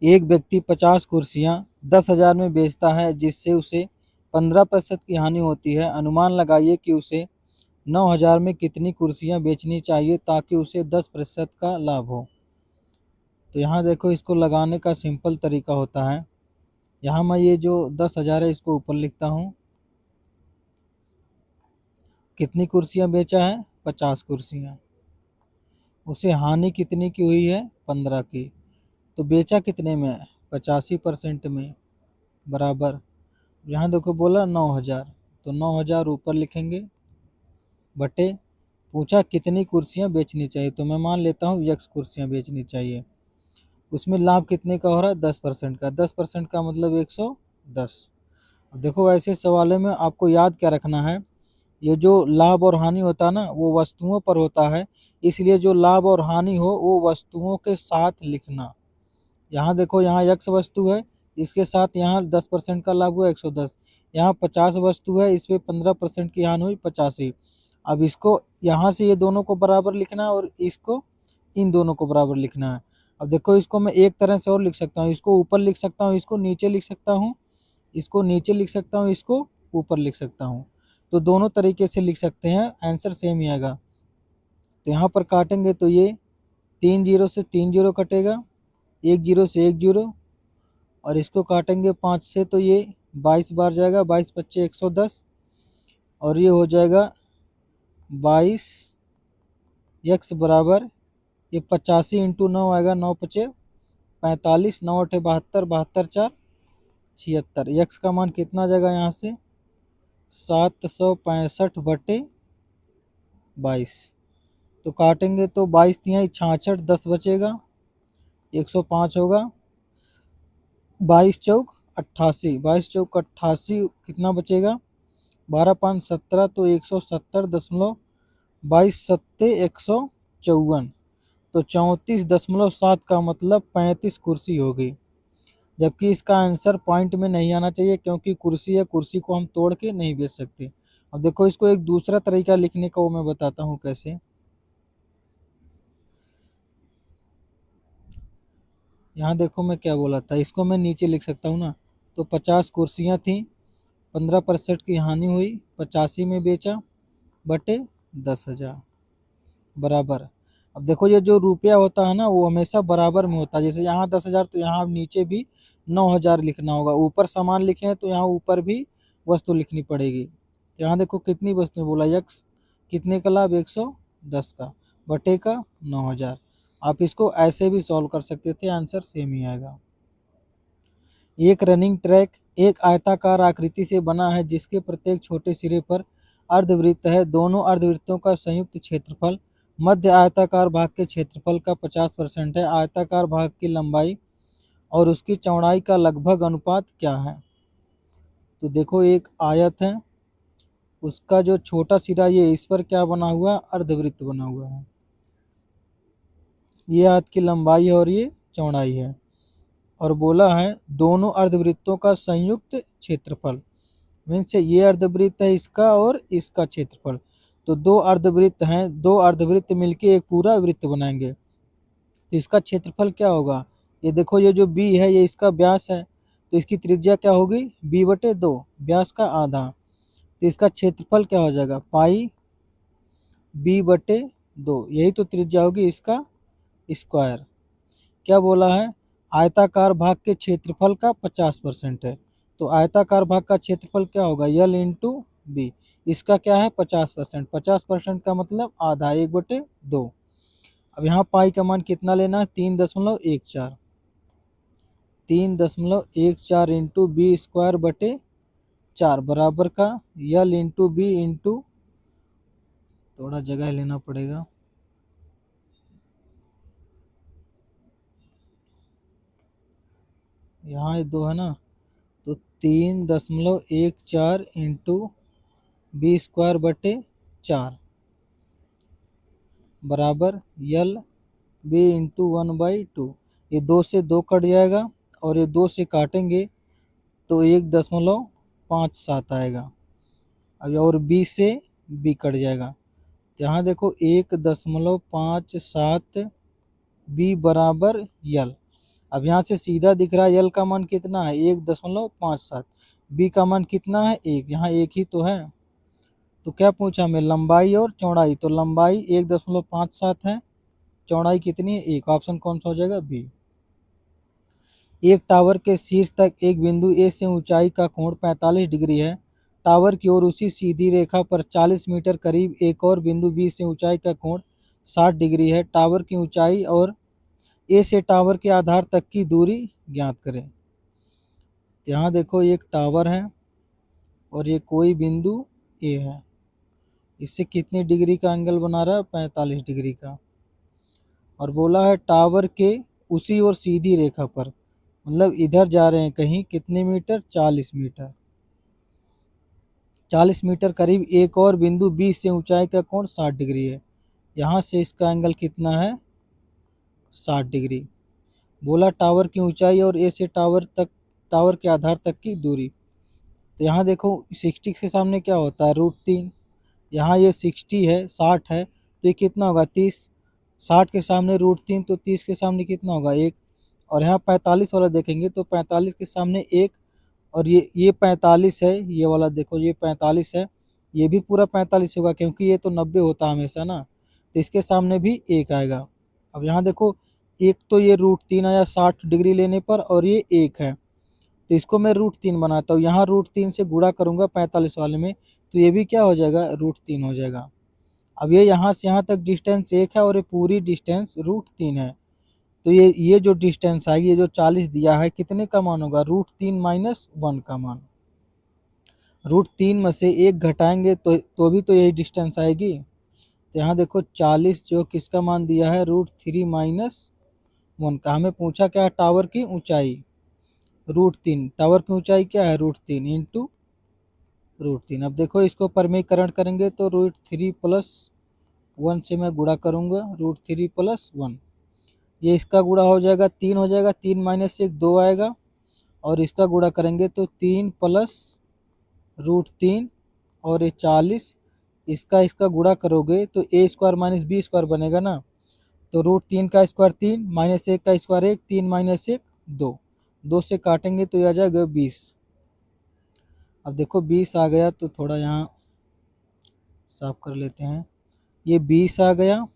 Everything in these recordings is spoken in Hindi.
एक व्यक्ति 50 कुर्सियाँ 10,000 में बेचता है जिससे उसे 15% की हानि होती है। अनुमान लगाइए कि उसे 9,000 में कितनी कुर्सियाँ बेचनी चाहिए ताकि उसे 10% का लाभ हो। तो यहाँ देखो, इसको लगाने का सिंपल तरीका होता है। यहाँ मैं ये जो 10,000 है इसको ऊपर लिखता हूँ। कितनी कुर्सियाँ बेचा है? 50 कुर्सियाँ। उसे हानि कितनी की हुई है? 15 की। तो बेचा कितने में? 85% में, बराबर। यहाँ देखो बोला 9,000, तो 9,000 ऊपर लिखेंगे, बटे पूछा कितनी कुर्सियाँ बेचनी चाहिए, तो मैं मान लेता हूँ x कुर्सियाँ बेचनी चाहिए। उसमें लाभ कितने का हो रहा है? 10% का। 10% का मतलब 110। देखो, ऐसे सवालों में आपको याद क्या रखना है, ये जो लाभ और हानि होता है ना, वो वस्तुओं पर होता है, इसलिए जो लाभ और हानि हो वो वस्तुओं के साथ लिखना। यहाँ देखो, यहाँ x वस्तु है, इसके साथ यहाँ 10% का लाभ हुआ 110। यहाँ 50 वस्तु है, इसमें 15% की हानि हुई 85। अब इसको यहाँ से ये दोनों को बराबर लिखना है और इसको इन दोनों को बराबर लिखना है। अब देखो, इसको मैं एक तरह से और लिख सकता हूँ, इसको ऊपर लिख सकता हूँ, इसको नीचे लिख सकता हूँ, इसको नीचे लिख सकता हूँ, इसको ऊपर लिख सकता हूँ। तो दोनों तरीके से लिख सकते हैं, आंसर सेम ही आएगा। तो यहाँ पर काटेंगे तो ये 3 जीरो से 3 जीरो कटेगा, 1 जीरो से 1 जीरो, और इसको काटेंगे 5 से तो ये 22 बार जाएगा, 22 पच्चे 110, और ये हो जाएगा 22 x बराबर ये 85 इंटू 9 आएगा, 9 पचे 45, 9 अठे 72, 72 4 76। यक्स का मान कितना आ जाएगा यहाँ से? 765 बटे 22। तो काटेंगे तो 22 तिहाई 66, 10 बचेगा, 105 होगा, 22 चौक 88, 22 चौक 88 कितना बचेगा? 12 5 17, तो 170.22 सत्ते 154, तो 34.7 का मतलब 35 कुर्सी होगी। जबकि इसका आंसर पॉइंट में नहीं आना चाहिए क्योंकि कुर्सी है, कुर्सी को हम तोड़ के नहीं बेच सकते। अब देखो, इसको एक दूसरा तरीका लिखने का वो मैं बताता हूँ कैसे। यहाँ देखो मैं क्या बोला था, इसको मैं नीचे लिख सकता हूँ ना। तो 50 कुर्सियाँ थी, 15% की हानि हुई, 85 में बेचा, बटे 10,000, बराबर। अब देखो, ये जो रुपया होता है ना वो हमेशा बराबर में होता है। जैसे यहाँ 10,000 तो यहाँ नीचे भी 9,000 लिखना होगा। ऊपर सामान लिखे हैं तो यहाँ ऊपर भी वस्तु लिखनी पड़ेगी। तो यहाँ देखो कितनी वस्तुएं बोला, यक्स कितने का लाभ? 110 का, बटे का 9,000। आप इसको ऐसे भी सॉल्व कर सकते थे, आंसर सेम ही आएगा। एक रनिंग ट्रैक एक आयताकार आकृति से बना है जिसके प्रत्येक छोटे सिरे पर अर्धवृत्त है। दोनों अर्धवृत्तों का संयुक्त क्षेत्रफल मध्य आयताकार भाग के क्षेत्रफल का 50% है। आयताकार भाग की लंबाई और उसकी चौड़ाई का लगभग अनुपात क्या है? तो देखो, एक आयत है, उसका जो छोटा सिरा ये इस पर क्या बना हुआ? अर्धवृत्त बना हुआ है। ये आयत की लंबाई है और ये चौड़ाई है, और बोला है दोनों अर्धवृत्तों का संयुक्त क्षेत्रफल, मीन्स ये अर्धवृत्त है इसका और इसका क्षेत्रफल। तो दो अर्धवृत्त हैं, दो अर्धवृत्त मिलके एक पूरा वृत्त बनाएंगे, तो इसका क्षेत्रफल क्या होगा? ये देखो, ये जो बी है ये इसका व्यास है, तो इसकी त्रिज्या क्या होगी? b/2, व्यास का आधा। तो इसका क्षेत्रफल क्या हो जाएगा? पाई b/2, यही तो त्रिज्या होगी इसका स्क्वायर। क्या बोला है? आयताकार भाग के क्षेत्रफल का 50% है, तो आयताकार भाग का क्षेत्रफल क्या होगा? L into B. इसका क्या है? 50%। 50% का मतलब आधा, 1/2। अब यहाँ पाई का मान कितना लेना है? 3.14। 3.14 इंटू बी स्क्वायर बटे 4 बराबर का यल इंटू बी इंटू, थोड़ा जगह लेना पड़ेगा, यहाँ ये दो है ना, तो 3.14 इंटू बी स्क्वायर बटे 4 बराबर यल बी इंटू 1/2। ये 2 से 2 कट जाएगा और ये 2 से काटेंगे तो 1.57 आएगा। अब और बी से बी कट जाएगा, तो यहाँ देखो 1.57 बी बराबर यल। अब यहाँ से सीधा दिख रहा है यल का मान कितना है 1.57, बी का मान कितना है 1, यहाँ 1 ही तो है। तो क्या पूछा हमें, लंबाई और चौड़ाई, तो लंबाई 1.57 है, चौड़ाई कितनी है 1, ऑप्शन कौन सा हो जाएगा बी। एक टावर के शीर्ष तक एक बिंदु ए से ऊंचाई का कोण 45 डिग्री है। टावर की ओर उसी सीधी रेखा पर 40 मीटर करीब एक और बिंदु बी से ऊंचाई का कोण 60 डिग्री है। टावर की ऊंचाई और ए से टावर के आधार तक की दूरी ज्ञात करें। यहाँ देखो एक टावर है और ये कोई बिंदु ए है, इससे कितनी डिग्री का एंगल बना रहा है 45 डिग्री का। और बोला है टावर के उसी और सीधी रेखा पर, मतलब इधर जा रहे हैं कहीं, कितने मीटर 40 मीटर, 40 मीटर करीब एक और बिंदु बी से ऊंचाई का कोण 60 डिग्री है। यहाँ से इसका एंगल कितना है 60 डिग्री। बोला टावर की ऊंचाई और ए से टावर के आधार तक की दूरी। तो यहाँ देखो 60 के सामने क्या होता है √3, यहाँ ये 60 है 60 है तो ये कितना होगा 30, 60 के सामने √3 तो 30 के सामने कितना होगा 1। और यहाँ 45 वाला देखेंगे तो 45 के सामने 1, और ये 45 है, ये वाला देखो ये 45 है, ये भी पूरा 45 होगा क्योंकि ये तो 90 होता है हमेशा ना, तो इसके सामने भी 1 आएगा। अब यहाँ देखो एक तो ये √3 आया 60 डिग्री लेने पर, और ये 1 है, तो इसको मैं √3 बनाता हूँ, यहाँ √3 से गुणा करूँगा 45 वाले में, तो ये भी क्या हो जाएगा √3 हो जाएगा। अब ये यहाँ से यहाँ तक डिस्टेंस 1 है और ये पूरी डिस्टेंस √3 है, तो ये जो डिस्टेंस आएगी, ये जो 40 दिया है कितने का मान होगा √3 - 1 का मान। √3 में से 1 घटाएंगे तो भी तो यही डिस्टेंस आएगी। तो यहाँ देखो 40 जो किसका मान दिया है √3 - 1 का। हमें पूछा क्या टावर की ऊंचाई √3, टावर की ऊंचाई क्या है √3 इंटू √3। अब देखो इसको परमीकरण करेंगे तो √3 + 1 से मैं गुणा करूँगा, √3 + 1, ये इसका गुणा हो जाएगा 3 हो जाएगा, 3 - 1 2 आएगा, और इसका गुणा करेंगे तो 3 + √3 और ये 40, इसका गुणा करोगे तो a² - b² बनेगा ना, तो √3 का स्क्वायर 3, -1 का स्क्वायर 1, 3 - 1 2, 2 से काटेंगे तो ये आ जाएगा 20। अब देखो 20 आ गया तो थोड़ा यहाँ साफ कर लेते हैं, ये 20 आ गया,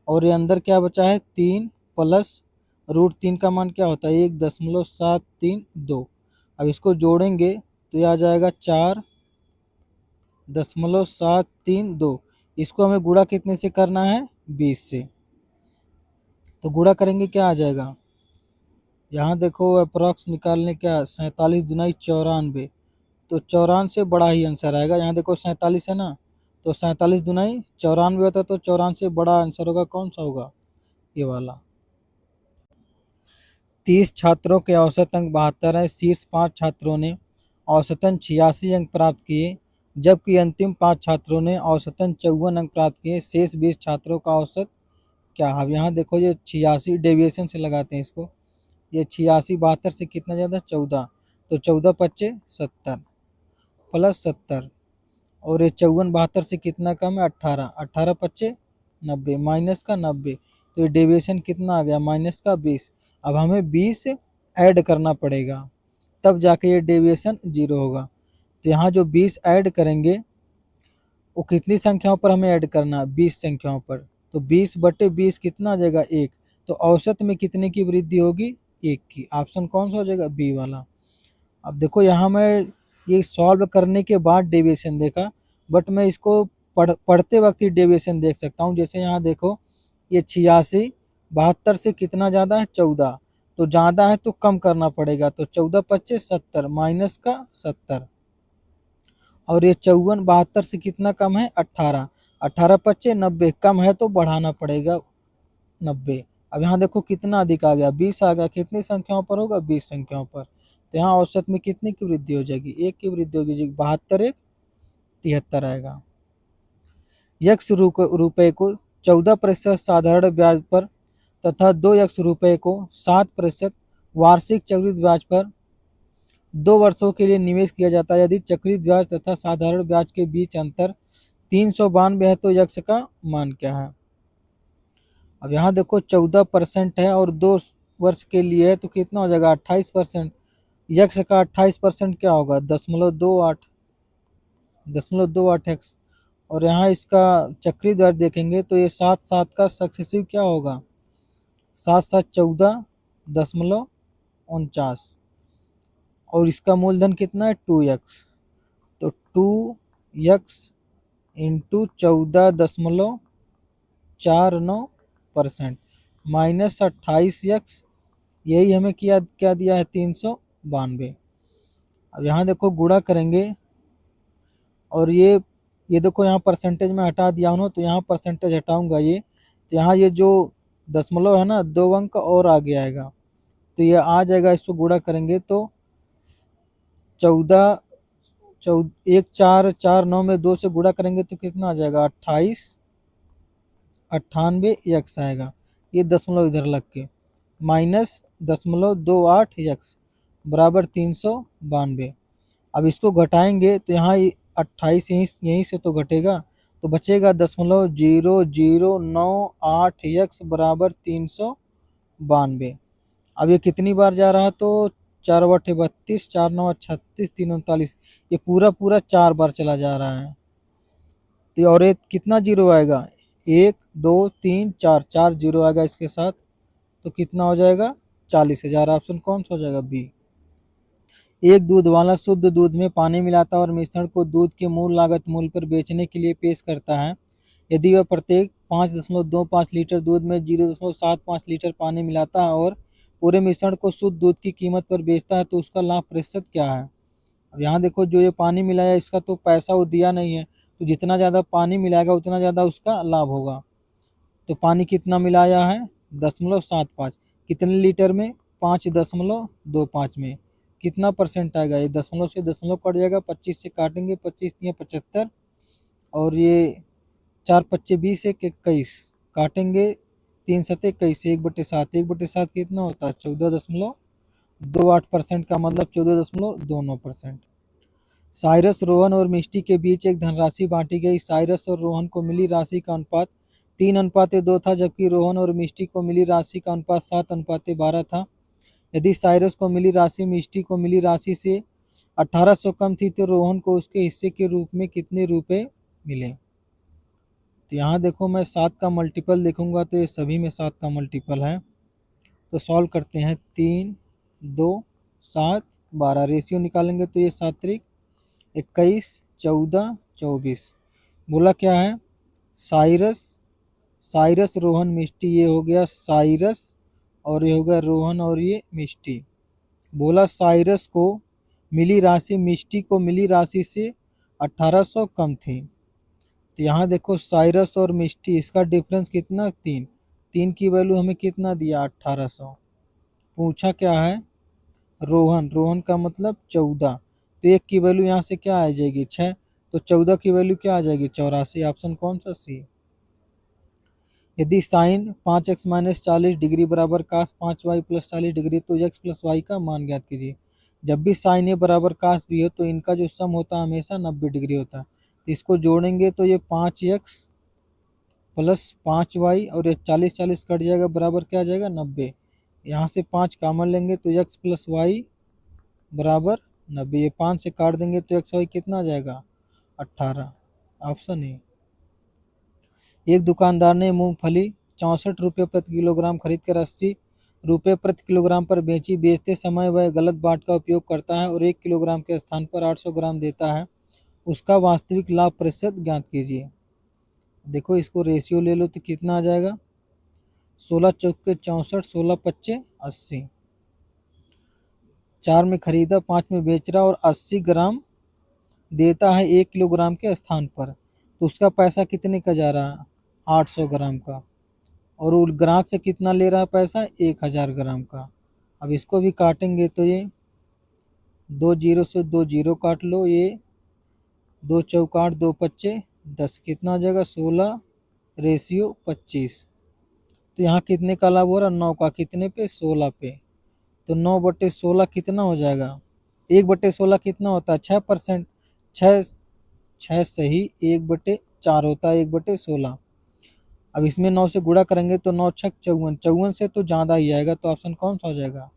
और ये अंदर क्या बचा है 3 + √3 का मान क्या होता है 1.732। अब इसको जोड़ेंगे तो ये आ जाएगा 4.732। इसको हमें गुणा कितने से करना है 20 से, तो गुणा करेंगे क्या आ जाएगा, यहाँ देखो अप्रॉक्स निकालने क्या 47 दूनी 94, तो 94 से बड़ा ही आंसर आएगा। यहाँ देखो 47 है ना, तो 47 दूनी 94 होता, तो 94 से बड़ा आंसर होगा कौन सा होगा ये वाला। 30 छात्रों के औसत अंक 72 है। शीर्ष 5 छात्रों ने औसतन 86 अंक प्राप्त किए, जबकि अंतिम 5 छात्रों ने औसतन 54 अंक प्राप्त किए। शेष 20 छात्रों का औसत क्या। अब यहाँ देखो ये 86 डेविएशन से लगाते हैं इसको, ये 86 72 से कितना ज़्यादा 14, तो 14 पच्चे 70 + 70, और ये 54 72 से कितना कम है 18, 18 पच्चे 90 माइनस का 90, तो ये डेविएशन कितना आ गया -20। अब हमें 20 ऐड करना पड़ेगा तब जाके ये डेविएशन 0 होगा। तो यहाँ जो 20 ऐड करेंगे वो कितनी संख्याओं पर हमें ऐड करना है 20 संख्याओं पर, तो 20/20 कितना आ जाएगा 1, तो औसत में कितने की वृद्धि होगी 1 की। ऑप्शन कौन सा हो जाएगा बी वाला। अब देखो यहाँ मैं ये सॉल्व करने के बाद डेविएशन देखा, बट मैं इसको पढ़ते वक्त ही डेविएशन देख सकता हूँ। जैसे यहाँ देखो ये 86 72 से कितना ज़्यादा है 14, तो ज़्यादा है तो कम करना पड़ेगा, तो 14 पच्चे 70 माइनस का 70, और ये 54 72 से कितना कम है 18, 18 पच्चे 90, कम है तो बढ़ाना पड़ेगा 90। अब यहाँ देखो कितना अधिक आ गया 20 आ गया, कितनी संख्याओं पर होगा 20 संख्याओं पर, तो यहाँ औसत में कितने की वृद्धि हो जाएगी 1 की वृद्धि होगी, 72 1 73 आएगा। यक्ष रुपये को 14% साधारण ब्याज पर तथा 2 यक्ष रुपये को 7% वार्षिक चक्रवृद्धि ब्याज पर 2 वर्षों के लिए निवेश किया जाता है। यदि चक्रवृद्धि ब्याज तथा साधारण ब्याज के बीच अंतर 392 है तो यक्ष का मान क्या है। अब यहाँ देखो 14% है और 2 वर्ष के लिए है तो कितना हो जाएगा 28%। यक्स का 28% क्या होगा 0.28 और यहाँ इसका चक्री दर देखेंगे तो ये 7 का सक्सेसिव क्या होगा 7 7 14.49 और इसका मूलधन कितना है 2x तो 2x इंटू 14.49% माइनस 28x यही हमें क्या दिया है 392। अब यहाँ देखो गुणा करेंगे और ये देखो यहाँ परसेंटेज में हटा दिया हूँ ना तो यहाँ परसेंटेज हटाऊंगा ये तो यहाँ ये जो दशमलव है ना 2 अंक और आगे आएगा तो ये आ जाएगा। इसको गुणा करेंगे तो 14 में 2 से गुणा करेंगे तो कितना आ जाएगा 98 आएगा। ये दशमलव इधर लग के माइनस 0.28 बराबर 392। अब इसको घटाएंगे तो यहाँ 28 यहीं से तो घटेगा तो बचेगा 0.0098 बराबर 392। अब ये कितनी बार जा रहा तो 4/32 4 9 36 3 39 ये पूरा 4 बार चला जा रहा है। तो और ये कितना जीरो आएगा 1 2 3 4 जीरो आएगा इसके साथ तो कितना हो जाएगा 40,000। ऑप्शन कौन सा हो जाएगा बी। एक दूध वाला शुद्ध दूध में पानी मिलाता है और मिश्रण को दूध के मूल लागत मूल्य पर बेचने के लिए पेश करता है। यदि वह प्रत्येक 5.25 लीटर दूध में 0.75 लीटर पानी मिलाता है और पूरे मिश्रण को शुद्ध दूध की कीमत पर बेचता है तो उसका लाभ प्रतिशत क्या है। अब यहाँ देखो जो ये पानी मिलाया इसका तो पैसा वो दिया नहीं है तो जितना ज़्यादा पानी मिलाएगा उतना ज़्यादा उसका लाभ होगा। तो पानी कितना मिलाया है 0.75 कितने लीटर में 5.25 में कितना परसेंट आएगा ये दशमलव से दशमलव कट जाएगा 25 से काटेंगे 25 या 75 और ये 4 × 5 = 20 21 काटेंगे 3 × 7 = 21 1/7 1/7 कितना होता है 14.28% का मतलब 14.29%। साइरस रोहन और मिष्टी के बीच एक धनराशि बांटी गई। साइरस और रोहन को मिली राशि का अनुपात 3:2 था जबकि रोहन और मिष्टी को मिली राशि का अनुपात 7:12 था। यदि साइरस को मिली राशि मिष्टी को मिली राशि से 1800 कम थी तो रोहन को उसके हिस्से के रूप में कितने रुपए मिले। तो यहाँ देखो मैं 7 का मल्टीपल देखूंगा तो ये सभी में 7 का मल्टीपल है तो सॉल्व करते हैं 3 2 7 12 रेशियो निकालेंगे तो ये 7 × 21 14 24 बोला क्या है साइरस रोहन मिष्टी ये हो गया साइरस और ये हो गया रोहन और ये मिष्टी। बोला साइरस को मिली राशि मिष्टी को मिली राशि से 1800 कम थी। तो यहाँ देखो साइरस और मिष्टी इसका डिफरेंस कितना 3 की वैल्यू हमें कितना दिया 1800। पूछा क्या है रोहन का मतलब 14 तो 1 की वैल्यू यहाँ से क्या आ जाएगी 6 तो 14 की वैल्यू क्या आ जाएगी 84। ऑप्शन कौन सा सी। यदि साइन 5x - 40 डिग्री बराबर कास 5y + 40 डिग्री तो x + y का मान ज्ञात कीजिए। जब भी साइन ए बराबर कास बी हो तो इनका जो सम होता है हमेशा 90 डिग्री होता है। तो इसको जोड़ेंगे तो ये 5x + 5y और ये 40 कट जाएगा बराबर क्या आ जाएगा 90। यहाँ से 5 कॉमन लेंगे तो x + y बराबर 90। ये 5 से काट देंगे तो x y कितना आ जाएगा 18। Option A. एक दुकानदार ने मूंगफली 64 रुपये प्रति किलोग्राम खरीद कर 80 रुपये प्रति किलोग्राम पर बेची। बेचते समय वह गलत बाट का उपयोग करता है और 1 किलोग्राम के स्थान पर 800 ग्राम देता है। उसका वास्तविक लाभ प्रतिशत ज्ञात कीजिए। देखो इसको रेशियो ले लो तो कितना आ जाएगा 16 चौके 64 16 पच्चे 80। 4 में खरीदा 5 में बेच रहा और 80 ग्राम देता है 1 किलोग्राम के स्थान पर तो उसका पैसा कितने का जा रहा है 800 ग्राम का और वो ग्राहक से कितना ले रहा है पैसा 1000 ग्राम का। अब इसको भी काटेंगे तो ये 2 जीरो से 2 जीरो काट लो ये 2 चौका 8 2 पच्चे 10 कितना आ जाएगा 16 रेशियो 25। तो यहाँ कितने का लाभ हो रहा 9 का कितने पे 16 पे तो 9/16 कितना हो जाएगा 1/16 कितना होता है 6%। 6 सही 1/4 होता है 1/16 अब इसमें 9 से गुणा करेंगे तो 9 छक 54, 54 से तो ज़्यादा ही आएगा, तो ऑप्शन कौन सा हो जाएगा?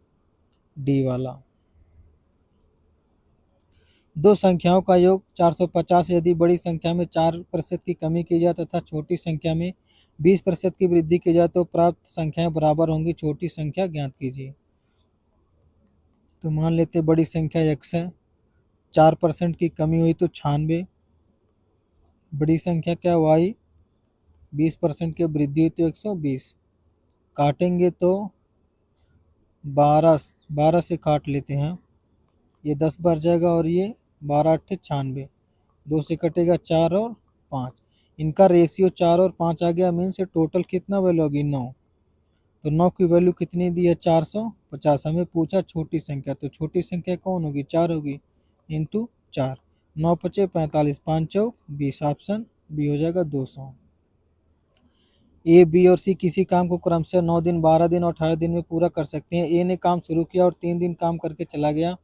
डी वाला। दो संख्याओं का योग 450, यदि बड़ी संख्या में 4% की कमी की जाए तथा छोटी संख्या में 20% की वृद्धि की जाए तो प्राप्त संख्याएं बराबर होंगी, छोटी संख्या ज्ञात कीजिए। तो मान लेते बड़ी संख्या x है, 4% की कमी हुई तो 96, बड़ी संख्या क्या y, 20% की वृद्धि हुई तो 120, काटेंगे तो 12 से काट लेते हैं, ये 10 बढ़ जाएगा और ये 12 अट्ठे 96, 2 से कटेगा 4 और 5, इनका रेशियो 4 और 5 आ गया, मीन से टोटल कितना वैल्यू होगी? 9। तो 9 की वैल्यू कितनी दी है? 450। हमें पूछा छोटी संख्या, तो छोटी संख्या कौन होगी? 4 होगी, इंटू 4, 9 पचे 45, 5 चौक 20, ऑप्शन बी हो जाएगा 200। ए, बी और सी किसी काम को क्रमशः 9 दिन, 12 दिन और 18 दिन में पूरा कर सकते हैं। ए ने काम शुरू किया और 3 दिन काम करके चला गया,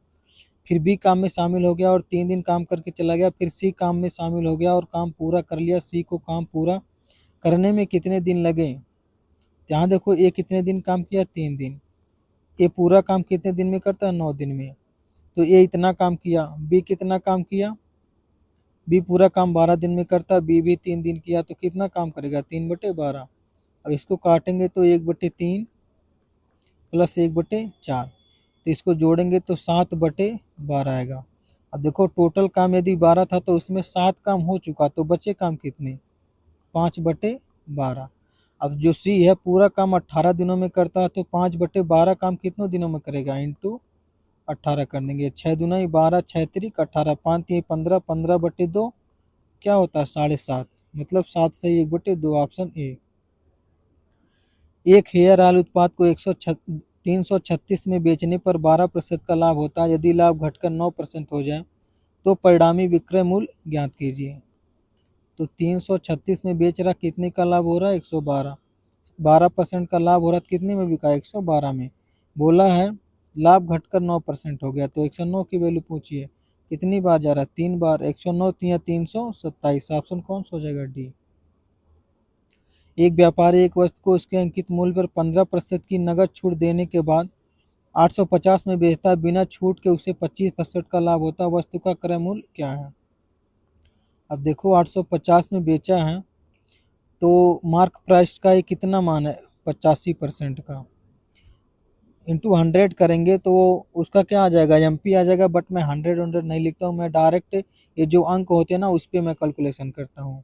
फिर बी काम में शामिल हो गया और 3 दिन काम करके चला गया, फिर सी काम में शामिल हो गया और काम पूरा कर लिया। सी को काम पूरा करने में कितने दिन लगे? यहाँ देखो ए कितने दिन काम किया? 3 दिन। ए पूरा काम कितने दिन में करता है? 9 दिन में। तो ए इतना काम किया, बी कितना काम किया? बी पूरा काम 12 दिन में करता है, बी भी 3 दिन किया, तो कितना काम करेगा? 3/12। अब इसको काटेंगे तो 1/3 प्लस 1/4, तो इसको जोड़ेंगे तो 7/12 आएगा। अब देखो टोटल काम यदि 12 था तो उसमें 7 काम हो चुका, तो बचे काम कितने? 5/12। अब जो सी है पूरा काम 18 दिनों में करता है, तो 5/12 काम कितनों दिनों में करेगा? इंटू 18 कर देंगे, 6 दूना 12, 6 तिरिक 18, 5 3 15, 15/2 क्या होता है? 7.5, मतलब 7 से 1/2, ऑप्शन ए। एक हेयर ऑयल उत्पाद को 336 में बेचने पर 12% का लाभ होता है, यदि लाभ घटकर 9% हो जाए तो परिणामी विक्रय मूल्य ज्ञात कीजिए। तो 336 में बेच रहा, कितने का लाभ हो रहा है? 112, 12% का लाभ हो रहा, कितने में बिका? 112 में। बोला है लाभ घटकर 9% हो गया, तो 109 की वैल्यू पूछिए, कितनी बार जा रहा है? 3 बार, 109 या 327, ऑप्शन कौन सा हो जाएगा? डी। एक व्यापारी एक वस्तु को उसके अंकित मूल्य पर 15% की नगद छूट देने के बाद 850 में बेचता है, बिना छूट के उसे 25% का लाभ होता है, वस्तु का क्रय मूल्य क्या है? अब देखो 850 में बेचा है, तो मार्क प्राइस का ये कितना मान है? 85% का, इंटू 100 करेंगे तो उसका क्या आ जाएगा? एमपी आ जाएगा, बट मैं 100 नहीं लिखता हूँ, मैं डायरेक्ट ये जो अंक होते हैं ना उस पर मैं कैलकुलेशन करता हूँ।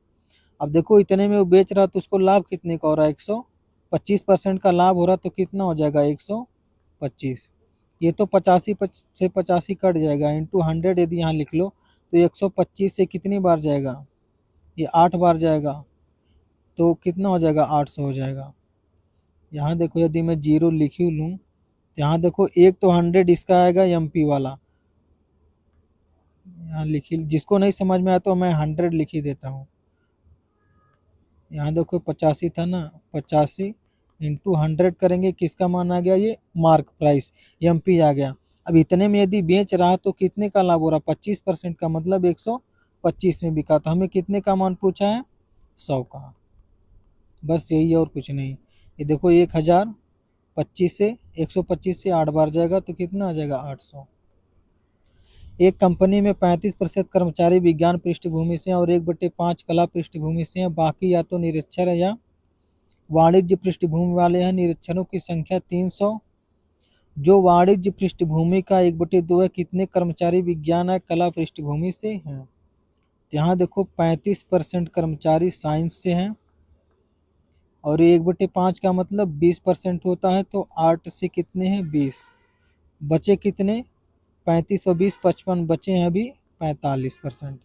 अब देखो इतने में वो बेच रहा, तो उसको लाभ कितने का हो रहा है? 125% का लाभ हो रहा, तो कितना हो जाएगा? 125। ये तो 85 से 85 कट जाएगा, इंटू 100 यदि यहाँ लिख लो तो 125 से कितनी बार जाएगा? ये 8 बार जाएगा, तो कितना हो जाएगा? 800 हो जाएगा। यहाँ देखो यदि मैं जीरो लिख ही लूँ, यहाँ देखो एक तो 100 इसका आएगा एमपी वाला, यहाँ लिखी, जिसको नहीं समझ में आया तो मैं 100 लिख ही देता हूँ। यहाँ देखो 85 था ना, 85 इंटू 100 करेंगे, किसका मान आ गया? ये मार्क प्राइस, एमपी आ गया। अब इतने में यदि बेच रहा तो कितने का लाभ हो रहा? 25% का, मतलब 125 में बिका, तो हमें कितने का मान पूछा है? 100 का। बस यही है और कुछ नहीं। ये देखो 1025 से 125 से 8 बार जाएगा, तो कितना आ जाएगा? 800। एक कंपनी में 35% कर्मचारी विज्ञान पृष्ठभूमि से और 1/5 कला पृष्ठभूमि से हैं, बाकी या तो निरक्षर है या वाणिज्य पृष्ठभूमि वाले हैं। निरक्षरों की संख्या 300, जो वाणिज्य पृष्ठभूमि का 1/2 है। कितने कर्मचारी विज्ञान है कला पृष्ठभूमि से हैं? यहाँ देखो 35% कर्मचारी साइंस से हैं, और 1/5 का मतलब 20% होता है, तो 8 से कितने हैं? 20, बचे कितने? 35 और 20 55, बचे हैं अभी 45%।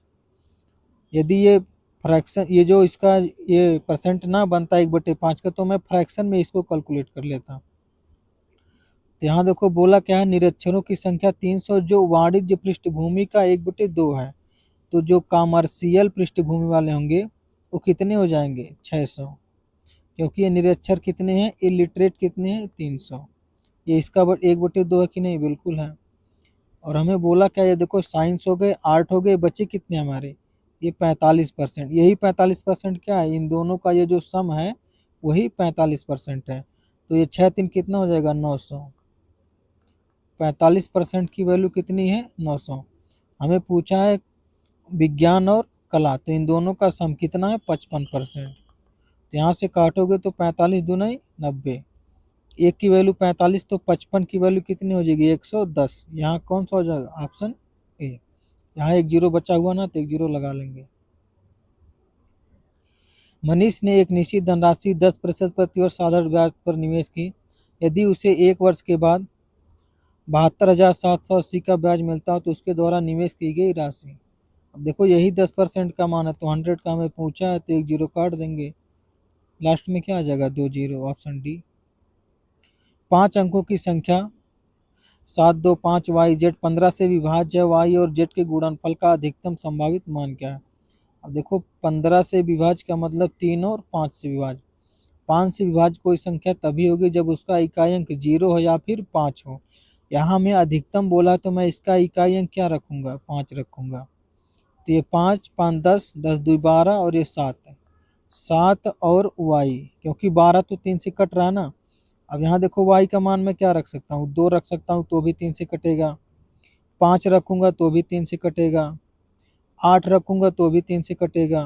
यदि ये फ्रैक्शन, ये जो इसका ये परसेंट ना बनता 1/5 का, तो मैं फ्रैक्शन में इसको कैलकुलेट कर लेता। तो यहाँ देखो बोला क्या है? निरक्षरों की संख्या 300, जो वाणिज्य पृष्ठभूमि का 1/2 है। तो जो कॉमर्शियल पृष्ठभूमि वाले होंगे वो कितने हो जाएंगे? 600, क्योंकि ये निरक्षर कितने हैं? इलिटरेट कितने हैं? 300। ये इसका 1/2 है कि नहीं? बिल्कुल है। और हमें बोला क्या? ये देखो साइंस हो गए, आर्ट हो गए, बचे कितने हमारे? ये 45%। यही 45% क्या है? इन दोनों का ये जो सम है वही 45% है। तो ये 6 3 कितना हो जाएगा 900। 45% की वैल्यू कितनी है 900। हमें पूछा है विज्ञान और कला, तो इन दोनों का सम कितना है 55%। तो यहाँ से काटोगे तो 45 दूनी 90, एक की वैल्यू 45, तो 55 की वैल्यू कितनी हो जाएगी 110। यहाँ कौन सा हो जाएगा ऑप्शन ए। यहाँ एक जीरो बचा हुआ ना, तो एक जीरो लगा लेंगे। मनीष ने एक निश्चित धनराशि 10% प्रतिवर्ष साधारण ब्याज पर निवेश की। यदि उसे एक वर्ष के बाद 72,780 का ब्याज मिलता है तो उसके द्वारा निवेश की गई राशि। अब देखो यही 10% का मान है, तो 100 का हमें पूछा है, तो एक जीरो काट देंगे। लास्ट में क्या आ जाएगा 2 जीरो, ऑप्शन डी। 5 अंकों की संख्या 725YZ 15 से विभाज्य y और z के गुणनफल का अधिकतम संभावित मान क्या है। अब देखो 15 से विभाज्य का मतलब 3 और 5 से विभाज्य। 5 से विभाज्य कोई संख्या तभी होगी जब उसका इकाई अंक 0 हो या फिर 5 हो। यहाँ मैं अधिकतम बोला तो मैं इसका इकाई अंक क्या रखूँगा 5 रखूँगा। तो ये 5 5 10 10 2 12 और ये 7 है। 7 और y, क्योंकि 12 तो 3 से कट रहा है ना। अब यहाँ देखो y का मान मैं क्या रख सकता हूँ 2 रख सकता हूँ, तो भी 3 से कटेगा। 5 रखूँगा तो भी 3 से कटेगा। 8 रखूँगा तो भी 3 से कटेगा।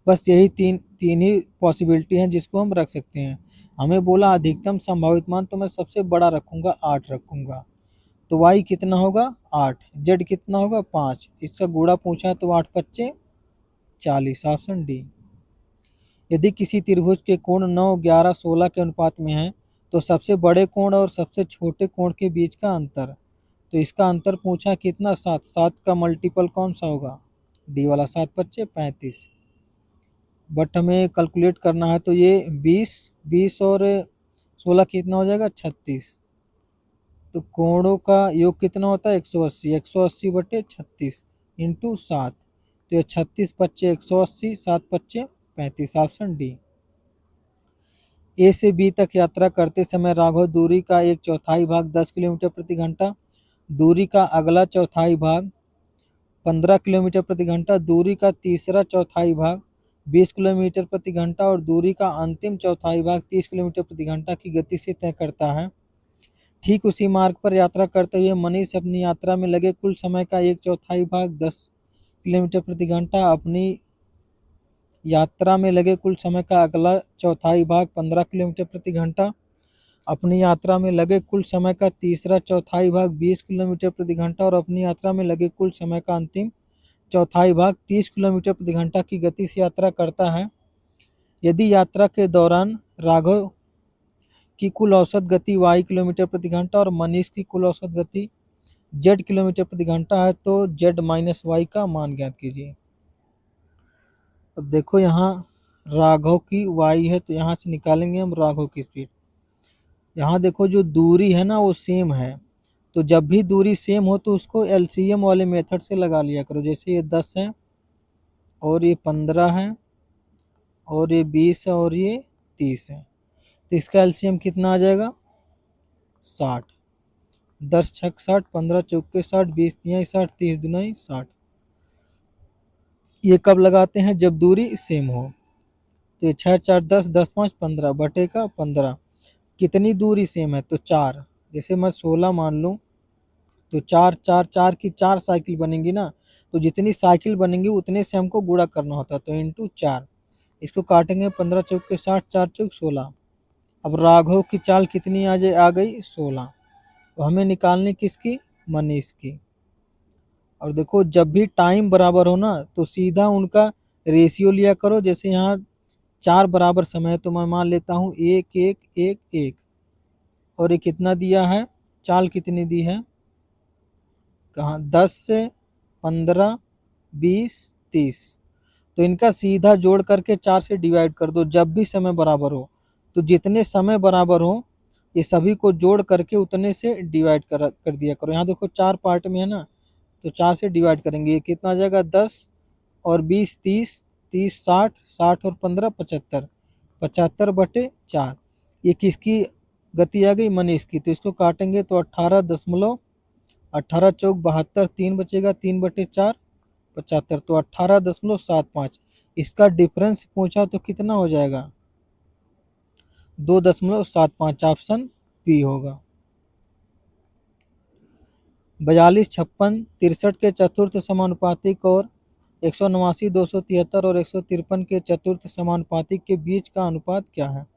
बस यही तीन ही पॉसिबिलिटी हैं जिसको हम रख सकते हैं। हमें बोला अधिकतम संभावित मान, तो मैं सबसे बड़ा रखूँगा 8 रखूँगा। तो y कितना होगा 8, z कितना होगा 5, इसका गुणा पूछा तो 8 पच्चे 40, ऑप्शन डी। यदि किसी त्रिभुज के कोण 9 11 16 के अनुपात में है तो सबसे बड़े कोण और सबसे छोटे कोण के बीच का अंतर। तो इसका अंतर पूछा कितना 7, 7 का मल्टीपल कौन सा होगा डी वाला, 7 पच्चे 35। बट हमें कैलकुलेट करना है, तो ये 20 20 और 16 कितना हो जाएगा 36। तो कोणों का योग कितना होता है 180, 180 बटे 36 इंटू 7। तो ये 36 पच्चे 180, 7 पच्चे 35, ऑप्शन डी। ए से बी तक यात्रा करते समय राघव दूरी का एक चौथाई भाग 10 किलोमीटर प्रति घंटा, दूरी का अगला चौथाई भाग 15 किलोमीटर प्रति घंटा, दूरी का तीसरा चौथाई भाग 20 किलोमीटर प्रति घंटा और दूरी का अंतिम चौथाई भाग 30 किलोमीटर प्रति घंटा की गति से तय करता है। ठीक उसी मार्ग पर यात्रा करते हुए मनीष अपनी यात्रा में लगे कुल समय का एक चौथाई भाग 10 किलोमीटर प्रति घंटा, अपनी यात्रा में लगे कुल समय का अगला चौथाई भाग 15 किलोमीटर प्रति घंटा, अपनी यात्रा में लगे कुल समय का तीसरा चौथाई भाग 20 किलोमीटर प्रति घंटा और अपनी यात्रा में लगे कुल समय का अंतिम चौथाई भाग 30 किलोमीटर प्रति घंटा की गति से यात्रा करता है। यदि यात्रा के दौरान राघव की कुल औसत गति y किलोमीटर प्रति घंटा और मनीष की कुल औसत गति z किलोमीटर प्रति घंटा है, तो z माइनस वाई का मान ज्ञात कीजिए। अब देखो यहाँ राघव की y है, तो यहाँ से निकालेंगे हम राघव की स्पीड। यहाँ देखो जो दूरी है ना वो सेम है, तो जब भी दूरी सेम हो तो उसको एलसीएम वाले मेथड से लगा लिया करो। जैसे ये 10 है और ये 15 है और ये 20 है और ये 30 है, तो इसका एलसीएम कितना आ जाएगा 60। 10 छक 60, 15 चौके 60, 20 तिहाई 60, 30 दुनाई 60। ये कब लगाते हैं जब दूरी सेम हो। तो ये 6 4 10, 10 5 15 बटे का 15। कितनी दूरी सेम है तो 4। जैसे मैं 16 मान लूँ तो 4 4 4 की 4 साइकिल बनेंगी ना, तो जितनी साइकिल बनेंगी उतने से हमको गुणा करना होता है, तो इंटू 4। इसको काटेंगे 15 चौके 60, 4 चौक 16। अब राघव की चाल कितनी आ गई 16। तो हमें निकालनी किसकी मनीष की। और देखो जब भी टाइम बराबर हो ना तो सीधा उनका रेशियो लिया करो। जैसे यहाँ 4 बराबर समय है तो मैं मान लेता हूँ 1 1 1 1। और ये कितना दिया है चाल कितनी दी है कहाँ 10 से 15 20 30। तो इनका सीधा जोड़ करके 4 से डिवाइड कर दो जब भी समय बराबर हो। तो जितने समय बराबर हो ये सभी को जोड़ करके उतने से डिवाइड कर दिया करो। यहाँ देखो 4 पार्ट में है ना, तो 4 से डिवाइड करेंगे। ये कितना आ जाएगा 10 और 20 30, 30 60, 60 और 15 75, 75 बटे 4। ये किसकी गति आ गई मनीष की। तो इसको काटेंगे तो 18 चौक 72, 3 बचेगा 3 बटे 4 75, तो 18.75। इसका डिफरेंस पूछा तो कितना हो जाएगा 2.75 ऑप्शन बी होगा। 42, 56, 63 के चतुर्थ समानुपातिक और 189, 273 और 153 के चतुर्थ समानुपातिक के बीच का अनुपात क्या है?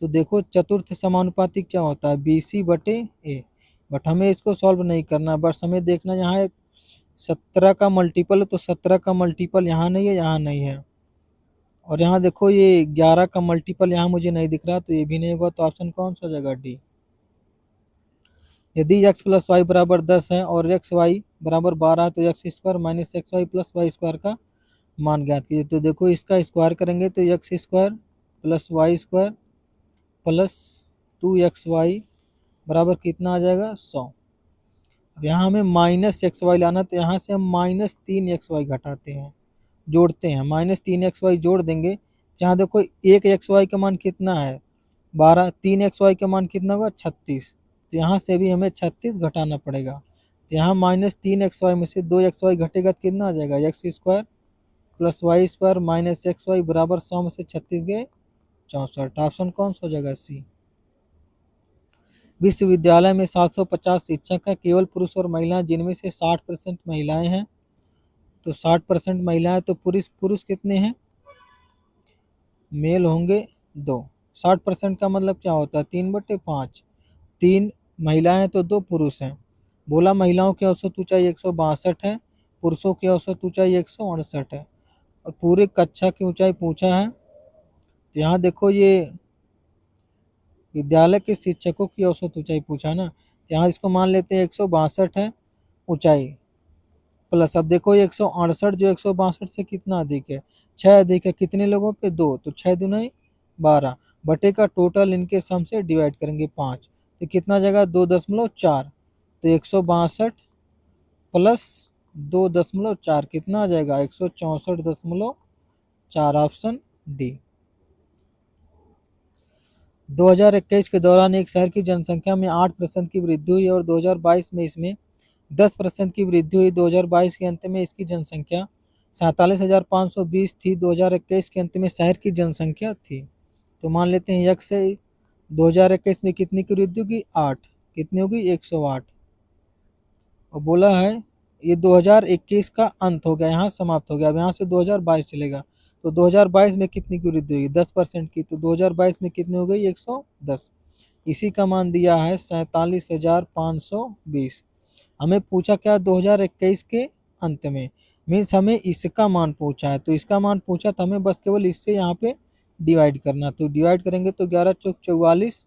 तो देखो चतुर्थ समानुपातिक क्या होता है, BC/A। बट हमें इसको सॉल्व नहीं करना, बस हमें देखना यहाँ 17 का मल्टीपल है, तो 17 का मल्टीपल यहाँ नहीं है, यहाँ नहीं है। और यहाँ देखो ये 11 का मल्टीपल यहाँ मुझे नहीं दिख रहा, तो ये भी नहीं होगा। तो ऑप्शन कौन सा हो जाएगा, डी। यदि x + y = 10 है और x y = 12 है, तो x² - xy + y² का मान ज्ञात कीजिए। तो देखो इसका स्क्वायर करेंगे तो x² + y² + 2xy बराबर कितना आ जाएगा, 100। अब यहाँ हमें -xy लाना, तो यहाँ से हम -3xy घटाते हैं, जोड़ते हैं, -3xy जोड़ देंगे। यहाँ देखो एक xy का मान कितना है, 12, 3xy का मान कितना होगा, 36। तो यहाँ से भी हमें 36 घटाना पड़ेगा। तो यहाँ -3xy में से 2xy घटेगा तो कितना आ जाएगा, x² + y² - xy बराबर 100 में से 36 गए 64। ऑप्शन कौन सा हो जाएगा, सी। विश्वविद्यालय में 750 शिक्षक हैं, केवल पुरुष और महिलाएं, जिनमें से 60% महिलाएं हैं। तो 60% महिलाएं, तो पुरुष पुरुष कितने हैं, मेल होंगे 2। 60% का मतलब क्या होता है, 3/5। 3 महिलाएं हैं तो 2 पुरुष हैं। बोला महिलाओं की औसत ऊंचाई 162 है, पुरुषों की औसत ऊंचाई 168 है। और पूरे कक्षा की ऊंचाई पूछा है। तो यहाँ देखो ये विद्यालय के शिक्षकों की औसत ऊंचाई पूछा ना, तो यहाँ इसको मान लेते हैं 162 है ऊंचाई, प्लस अब देखो 168 जो 162 से कितना अधिक है, 6 अधिक है, कितने लोगों पे, 2, तो 6 दूनी 12 बटे का टोटल इनके सम से डिवाइड करेंगे 5, तो कितना जगह 2.4। तो 162 प्लस 2.4 कितना आ जाएगा, 164.4, ऑप्शन डी। 2021 के दौरान एक शहर की जनसंख्या में 8% की वृद्धि हुई और 2022 में इसमें 10% की वृद्धि हुई। 2022 के अंत में इसकी जनसंख्या 47,520 थी। 2021 के अंत में शहर की जनसंख्या थी। तो मान लेते हैं यक्स से 2021 में कितनी की वृद्धि होगी, 8, कितनी होगी, 108। और बोला है ये 2021 का अंत हो गया, यहाँ समाप्त हो गया। अब यहाँ से 2022 चलेगा, तो 2022 में कितनी की वृद्धि हुई, 10% की। तो 2022 में कितनी हो गई, 110। इसी का मान दिया है 47,520। हमें पूछा क्या, 2021 के अंत में, मीन्स हमें इसका मान पूछा है। तो इसका मान पूछा तो हमें बस केवल इससे यहाँ पे डिवाइड करना। तो डिवाइड करेंगे तो 11 चौक 44,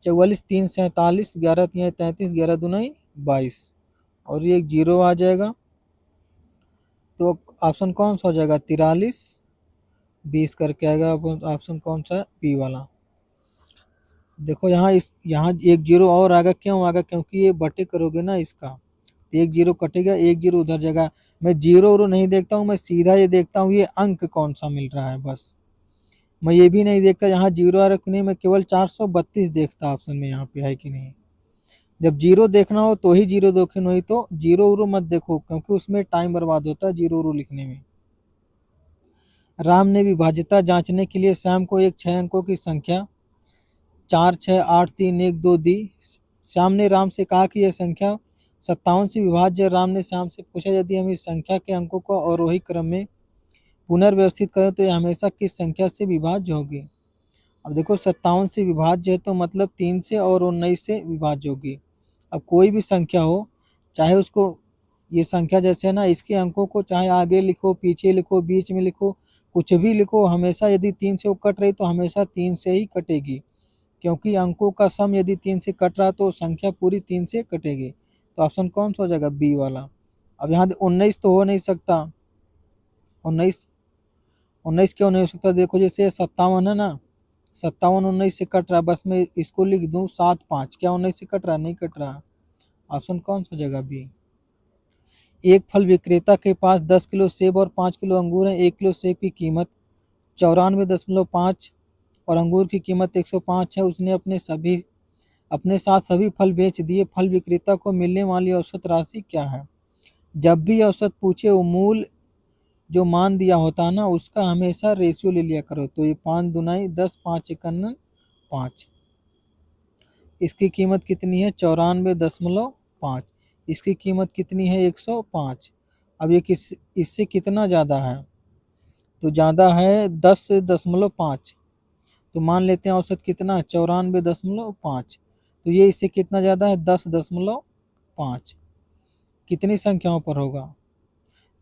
44 3 47, 11 3 33, 11 दूनी 22, और ये एक जीरो आ जाएगा। तो ऑप्शन कौन सा हो जाएगा, 43 20 करके आएगा। ऑप्शन कौन सा है, बी वाला। देखो यहाँ एक जीरो और आएगा, क्यों आएगा, क्योंकि ये बटे करोगे ना इसका, तो एक जीरो कटेगा, एक जीरो उधर जाएगा। मैं जीरो उरो नहीं देखता हूँ, मैं सीधा ये देखता हूँ ये अंक कौन सा मिल रहा है, बस मैं ये भी नहीं देखता यहाँ जीरो आ रहा कि नहीं, मैं केवल 432 देखता ऑप्शन में यहाँ पे है कि नहीं। जब जीरो देखना हो तो ही जीरो देखो, नहीं तो जीरो उरो मत देखो, क्योंकि उसमें टाइम बर्बाद होता है जीरो उरो लिखने में। राम ने विभाज्यता जांचने के लिए श्याम को एक 6 अंकों की संख्या 4 6 8 3 1 2 दी। श्याम ने राम से कहा कि यह संख्या 57 से विभाज्य। राम ने श्याम से पूछा, यदि हम इस संख्या के अंकों को आरोही क्रम में पुनर्व्यवस्थित करें तो यह हमेशा किस संख्या से विभाज्य होगी। अब देखो 57 से विभाज्य है, तो मतलब 3 से और 19 से विभाज्य होगी। अब कोई भी संख्या हो, चाहे उसको, ये संख्या जैसे है ना, इसके अंकों को चाहे आगे लिखो, पीछे लिखो, बीच में लिखो, कुछ भी लिखो, हमेशा यदि 3 से वो कट रही तो हमेशा 3 से ही कटेगी, क्योंकि अंकों का सम यदि 3 से कट रहा तो संख्या पूरी 3 से कटेगी। तो ऑप्शन कौन सा हो जाएगा, बी वाला। अब यहाँ 19 तो हो नहीं सकता, 19 19 क्यों नहीं हो सकता, देखो जैसे 57 है ना, 57 19 से कट रहा है, बस मैं इसको लिख दूँ 7 5, क्या 19 से कट रहा, नहीं कट रहा। ऑप्शन कौन सा हो जाएगा, बी। एक फल विक्रेता के पास 10 किलो सेब और 5 किलो अंगूर हैं। 1 किलो सेब की कीमत 94.5 और अंगूर की कीमत 105 है। उसने अपने साथ सभी फल बेच दिए। फल विक्रेता को मिलने वाली औसत राशि क्या है। जब भी औसत पूछे, वो मूल जो मान दिया होता है ना, उसका हमेशा रेशियो ले लिया करो। तो ये 5 दूनी 10, 5 51 5। इसकी कीमत कितनी है 94.5। इसकी कीमत कितनी है 105। अब ये इससे कितना ज़्यादा है, तो ज़्यादा है 10.5। तो मान लेते हैं औसत कितना है 94.5। तो ये इससे कितना ज़्यादा है 10.5। कितनी संख्याओं पर होगा,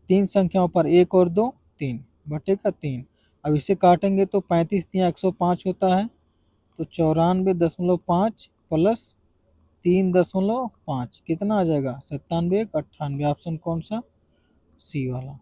3 संख्याओं पर, 1 और 2 3 बटे का 3। अब इसे काटेंगे तो 35 या 105 होता है। तो 94.5 प्लस 3.5 कितना आ जाएगा 97 98। ऑप्शन कौन सा, सी वाला।